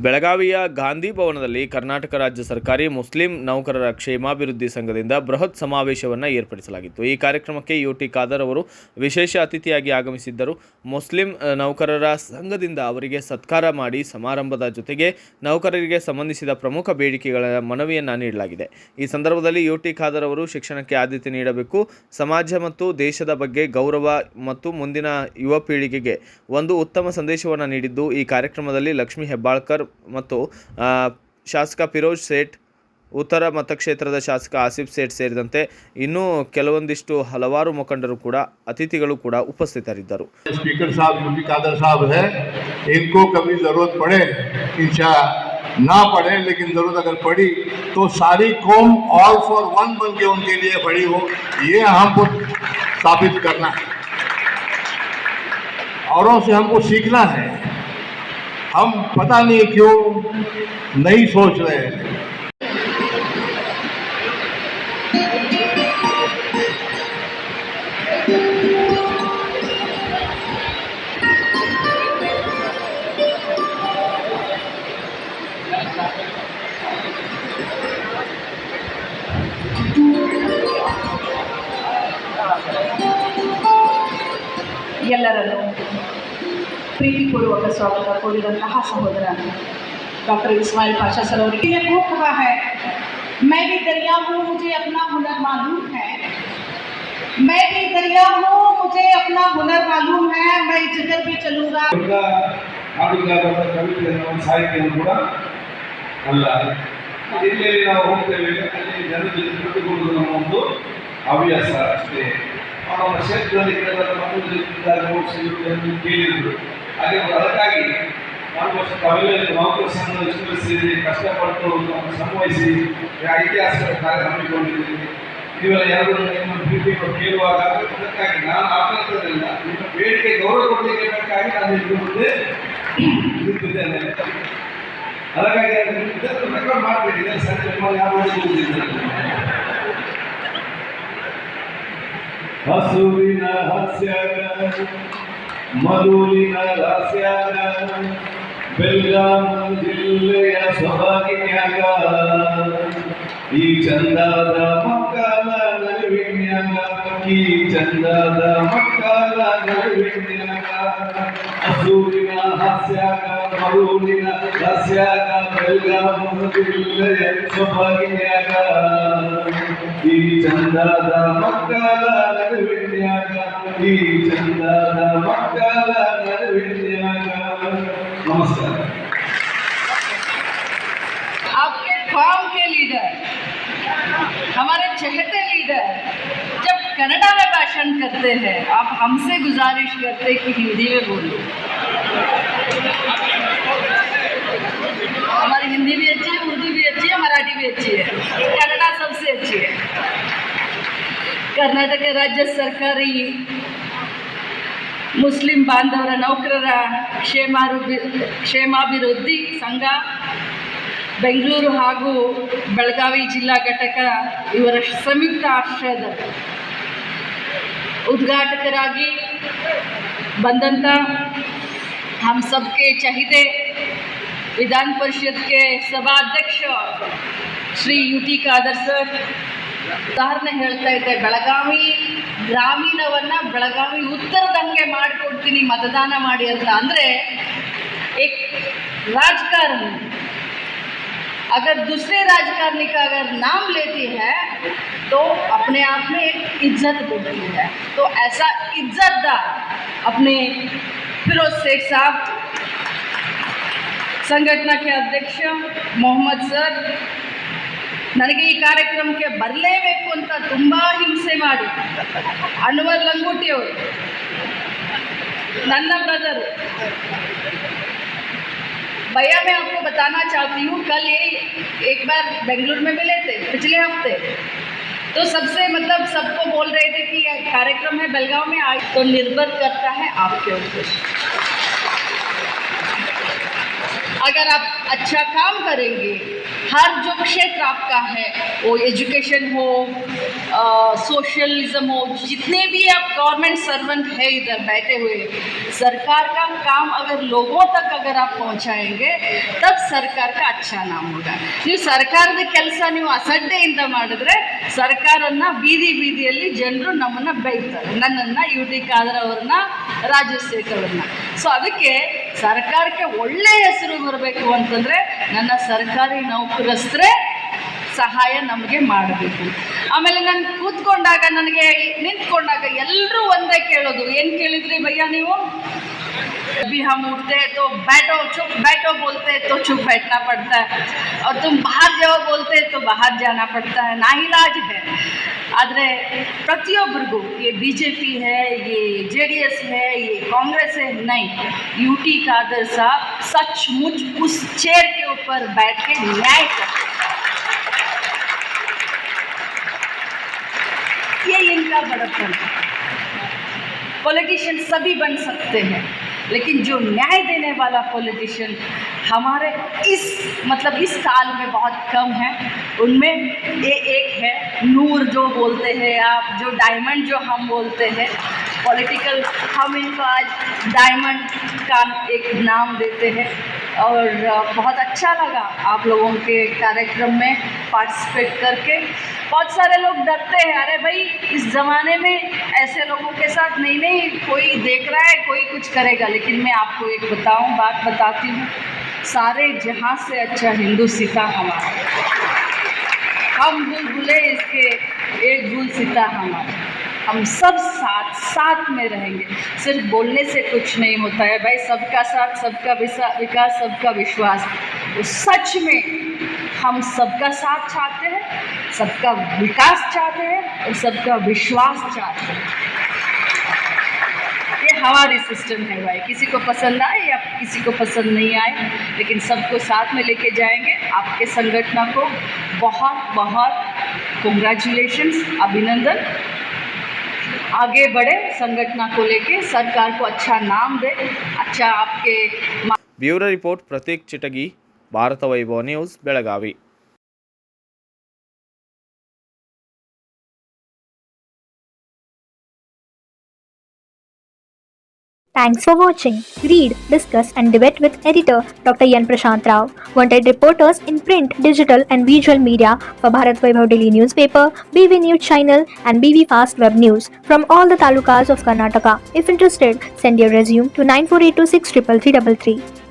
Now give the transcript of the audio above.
ಬೆಳಗಾವಿಯ ಗಾಂಧಿ ಭವನದಲ್ಲಿ ಕರ್ನಾಟಕ ರಾಜ್ಯ ಸರ್ಕಾರಿ ಮುಸ್ಲಿಂ ನೌಕರರ ಕ್ಷೇಮಾಭಿವೃದ್ಧಿ ಸಂಘದಿಂದ ಬೃಹತ್ ಸಮಾವೇಶವನ್ನು ಏರ್ಪಡಿಸಲಾಗಿತ್ತು. ಈ ಕಾರ್ಯಕ್ರಮಕ್ಕೆ ಯುಟಿ ಖಾದರ್ ಅವರು ವಿಶೇಷ ಅತಿಥಿಯಾಗಿ ಆಗಮಿಸಿದ್ದರು. ಮುಸ್ಲಿಂ ನೌಕರರ ಸಂಘದಿಂದ ಅವರಿಗೆ ಸತ್ಕಾರ ಮಾಡಿ ಸಮಾರಂಭದ ಜೊತೆಗೆ ನೌಕರರಿಗೆ ಸಂಬಂಧಿಸಿದ ಪ್ರಮುಖ ಬೇಡಿಕೆಗಳ ಮನವಿಯನ್ನು ನೀಡಲಾಗಿದೆ. ಈ ಸಂದರ್ಭದಲ್ಲಿ ಯುಟಿ ಖಾದರ್ ಅವರು ಶಿಕ್ಷಣಕ್ಕೆ ಆದ್ಯತೆ ನೀಡಬೇಕು, ಸಮಾಜ ಮತ್ತು ದೇಶದ ಬಗ್ಗೆ ಗೌರವ ಮತ್ತು ಮುಂದಿನ ಯುವ ಪೀಳಿಗೆಗೆ ಒಂದು ಉತ್ತಮ ಸಂದೇಶವನ್ನು ನೀಡಿದ್ದು, ಈ ಕಾರ್ಯಕ್ರಮದಲ್ಲಿ ಲಕ್ಷ್ಮೀ ಹೆಬ್ಬಾಳ್ಕರ್ ಮತ್ತು ಶಾಸಕ ಫಿರೋಜ್ ಸೇಠ್, ಉತ್ತರ ಮತಕ್ಷೇತ್ರದ ಶಾಸಕ ಆಸಿಫ್ ಸೇಠ್ ಸೇರಿದಂತೆ ಇನ್ನೂ ಕೆಲವೊಂದಿಷ್ಟು ಹಲವಾರು ಮುಖಂಡರು ಕೂಡ ಅತಿಥಿಗಳು ಕೂಡ ಉಪಸ್ಥಿತರಿದ್ದರು. स्पीकर साहब यूटी खादर साहब है, इनको कभी जरूरत पड़े इंशाअल्लाह ना पड़े, लेकिन जरूरत अगर पड़ी तो सारी कौम ऑल फॉर वन बन के उनके लिए खड़ी हो, ये हमको साबित करना है। औरों से हमको सीखना है। हम पता नहीं क्यों नहीं सोच रहे हैं। ಎಲ್ಲರನ್ನು प्रीतिपूर्वक स्वागत कोरिದಂತಹ सहोदर डॉक्टर इस्माइल पाशा सर और ने खूब कहा है, मैं भी दरिया हूँ मुझे अपना हुनर मालूम है, मैं भी दरिया हूँ मुझे अपना हुनर मालूम है, मैं जिधर भी चलूँगा। ಸಾಹಿತ್ಯವನ್ನು ಕೂಡ ಅಲ್ಲ, ಇಲ್ಲಿ ನಾವು ಹೋಗ್ತೇವೆ, ಅಲ್ಲಿ ಜನರ ಜೊತೆ ಜೊತೆಗೂಡುವುದು ನಮ್ಮ ಒಂದು ಹವ್ಯಾಸ ಅಷ್ಟೇ. ನಮ್ಮ ಕ್ಷೇತ್ರದಲ್ಲಿ ಕೇಳಿದ್ರು, ಹಾಗೆ ಅದಕ್ಕಾಗಿ 4 ವರ್ಷ ಅವೆಲ್ಲ ನೌಕರ ಸಂಘ ವಿಸ್ತರಿಸಿ ಕಷ್ಟಪಟ್ಟು ಸಂವಹಿಸಿ ಐತಿಹಾಸಿಕ ಕಾರ್ಯ ಹಮ್ಮಿಕೊಂಡಿದ್ದೀವಿ. ನೀವೆಲ್ಲ ಯಾರು ಕೇಳುವಾಗ ಅದಕ್ಕಾಗಿ ನಾನು ಆತಂಕದಿಂದ ನಿಮ್ಮ ಬೇಡಿಕೆ ಗೌರವ ಕೊಡಲಿಕ್ಕೆ ಬೇಕಾಗಿ ನಾನು ಇದ್ರ ಮುಂದೆ ನಿಂತಿದ್ದೇನೆ. ಅದಕ್ಕಾಗಿ ರೆಕಾರ್ಡ್ ಮಾಡಬೇಡಿ, ಸಂಜೆ ಯಾರು ಹಸುವಿನ ಹಾಸ್ಯಾಗ ಮರುಳಿನ ದಾಸ್ಯಾಗ ಬೆಳಗಾವಿ ಜಿಲ್ಲೆಯ ಸೊಬಗಿನ್ಯಾಗ ಈ ಚಂದದ ಮಕ್ಕಳ ನಡುವಿನ್ಯಾಗ, ಈ ಚಂದದ ಮಕ್ಕಳ ನಡುವಿನ್ಯಾಗ ಹಸುವಿನ ಹಾಸ್ಯಾಗ ಮರುಳಿನ ದಾಸ್ಯಾಗ ಬೆಳಗಾವಿ ಜಿಲ್ಲೆಯ ಸೊಬಗಿನ್ಯಾಗ ಈ ಚಂದದ ಮಕ್ಕಳ ನಡುವಿನ್ಯಾಗ, ಈ ಚಂದದ ಮಕ್ಕಳ ನಡುವಿನ್ಯಾಗ. नमस्कार। आपके कौम के लीडर, हमारे चहेते लीडर जब कन्नड़ा में भाषण करते हैं, आप हमसे गुजारिश करते कि हिंदी में बोलो। हमारी हिंदी भी अच्छी है, उर्दू भी अच्छी है, मराठी भी अच्छी है, कन्नड़ा सबसे अच्छी है। कर्नाटक राज्य सरकारी ಮುಸ್ಲಿಂ ಬಾಂಧವರ ನೌಕರರ ಕ್ಷೇಮಾಭಿವೃದ್ಧಿ ಸಂಘ ಬೆಂಗಳೂರು ಹಾಗೂ ಬೆಳಗಾವಿ ಜಿಲ್ಲಾ ಘಟಕ ಇವರ ಸಂಯುಕ್ತ ಆಶ್ರಯದ ಉದ್ಘಾಟಕರಾಗಿ ಬಂದಂಥ हम सबके चहीते विधान परिषद के सभाध्यक्ष श्री यूटी ಖಾದರ್ ಸರ್ ಉದಾಹರಣೆ ಹೇಳ್ತಾ ಇದ್ದೆ, ಬೆಳಗಾವಿ ಗ್ರಾಮೀಣವನ್ನು ಬೆಳಗಾವಿ ಉತ್ತರದಂಗೆ ಮಾಡಿಕೊಡ್ತೀನಿ मतदान ಮಾಡಿ ಅಂತ. ಅಂದರೆ एक राजकारणी अगर दूसरे राजकारणी का अगर नाम लेती है तो अपने आप में एक इज्जत बढ़ती है. तो ऐसा इज्जतदार अपने फिरोज सेठ साहब, संगठन के अध्यक्ष मोहम्मद सर, ನನಗೆ ಈ ಕಾರ್ಯಕ್ರಮಕ್ಕೆ ಬರಲೇಬೇಕು ಅಂತ ತುಂಬ ಹಿಂಸೆ ಮಾಡಿ ಅನ್ವರ್ ಲಂಗೋಟಿಯವರು ನನ್ನ ಬ್ರದರು. भैया मैं आपको बताना चाहती हूँ, कल ये एक बार बेंगलुरु में मिले थे पिछले हफ्ते, तो सबसे मतलब सबको बोल रहे थे कि यह कार्यक्रम है बेलगांव में आज, तो निर्भर करता है आपके ऊपर. अगर आप अच्छा काम करेंगे, हर जो क्षेत्र आपका है, वो एजुकेशन हो, सोशलिज्म हो, जितने भी आप गवर्नमेंट सर्वेंट है इधर बैठे हुए, सरकार का काम अगर लोगों तक अगर आप पहुंचाएंगे, तब सरकार का अच्छा नाम होगा। ನೀವು ಸರ್ಕಾರದ ಕೆಲಸ ನೀವು ಅಸಡ್ಡೆಯಿಂದ ಮಾಡಿದ್ರೆ ಸರ್ಕಾರನ್ನ ಬೀದಿ ಬೀದಿಯಲ್ಲಿ ಜನರು ನಮ್ಮನ್ನ ಬೈತಾರೆ, ನನ್ನನ್ನ ಯುಟಿ ಖಾದರ್ ಅವ್ರನ್ನ, ರಾಜು ಸೇಠ್ ಅವ್ರನ್ನ. ಸೊ ಅದಕ್ಕೆ ಸರ್ಕಾರಕ್ಕೆ ಒಳ್ಳೆ ಹೆಸರು ಬರಬೇಕು ಅಂತಂದರೆ ನನ್ನ ಸರ್ಕಾರಿ ನೌಕರಸ್ಥರೇ ಸಹಾಯ ನಮಗೆ ಮಾಡಬೇಕು. ಆಮೇಲೆ ನಾನು ಕೂತ್ಕೊಂಡಾಗ, ನನಗೆ ನಿಂತ್ಕೊಂಡಾಗ ಎಲ್ಲರೂ ಒಂದೇ ಕೇಳೋದು, ಏನು ಕೇಳಿದ್ರಿ ಭಯ್ಯ ನೀವು? अभी हम उठते हैं तो बैठो, चुप बैठो बोलते हैं तो चुप बैठना पड़ता है, और तुम बाहर जाओ बोलते हैं तो बाहर जाना पड़ता है, नाइलाज है. ಆದರೆ ಪ್ರತಿಯೊಬ್ಬರಿಗೂ ये बीजेपी है, ये जेडीएस है, ये कांग्रेस है, नहीं, यूटी खादर साहब सचमुच उस चेयर के ऊपर बैठ के न्याय करते, ये इनका बड़प्पन है. पॉलिटिशियन सभी बन सकते हैं, लेकिन जो न्याय देने वाला पॉलिटिशियन हमारे इस साल में बहुत कम है. उनमें ये एक है नूर जो बोलते हैं आप, जो डायमंड जो हम बोलते हैं पॉलिटिकल, हम इनको आज डायमंड का एक नाम देते हैं. और बहुत अच्छा लगा आप लोगों के कार्यक्रम में पार्टिसिपेट करके. बहुत सारे लोग डरते हैं, अरे भाई इस ज़माने में ऐसे लोगों के साथ नहीं कोई देख रहा है, कोई कुछ करेगा. लेकिन मैं आपको एक बात बताती हूँ, सारे जहाँ से अच्छा हिंदू सीता हमारा, हम बुलबुले इसके एक गुल सीता हमारा, हम सब साथ में रहेंगे. सिर्फ बोलने से कुछ नहीं होता है भाई, सबका साथ, सबका विकास, सबका विश्वास. तो सच में हम सबका साथ चाहते हैं, सबका विकास चाहते हैं और सबका विश्वास चाहते हैं. ये हमारी सिस्टम है भाई, किसी को पसंद आए या किसी को पसंद नहीं आए, लेकिन सबको साथ में लेके जाएंगे. आपके संगठन को बहुत बहुत कंग्रेचुलेशंस, अभिनंदन. आगे बढ़े, संगठन को लेके सरकार को अच्छा नाम दे, अच्छा आपके. ಬ್ಯೂರೋ ರಿಪೋರ್ಟ್ ಪ್ರತೀಕ್ ಚಿಟಗಿ, ಭಾರತ ವೈಭವ news, Belagavi. Thanks for watching. Read, discuss and debate with editor Dr. Yan Prashant Rao. Wanted reporters in print, digital and visual media for Bharat Vaibhav Daily Newspaper, BV News Channel and BV Fast Web News from all the talukas of Karnataka. If interested, send your resume to 9482633333.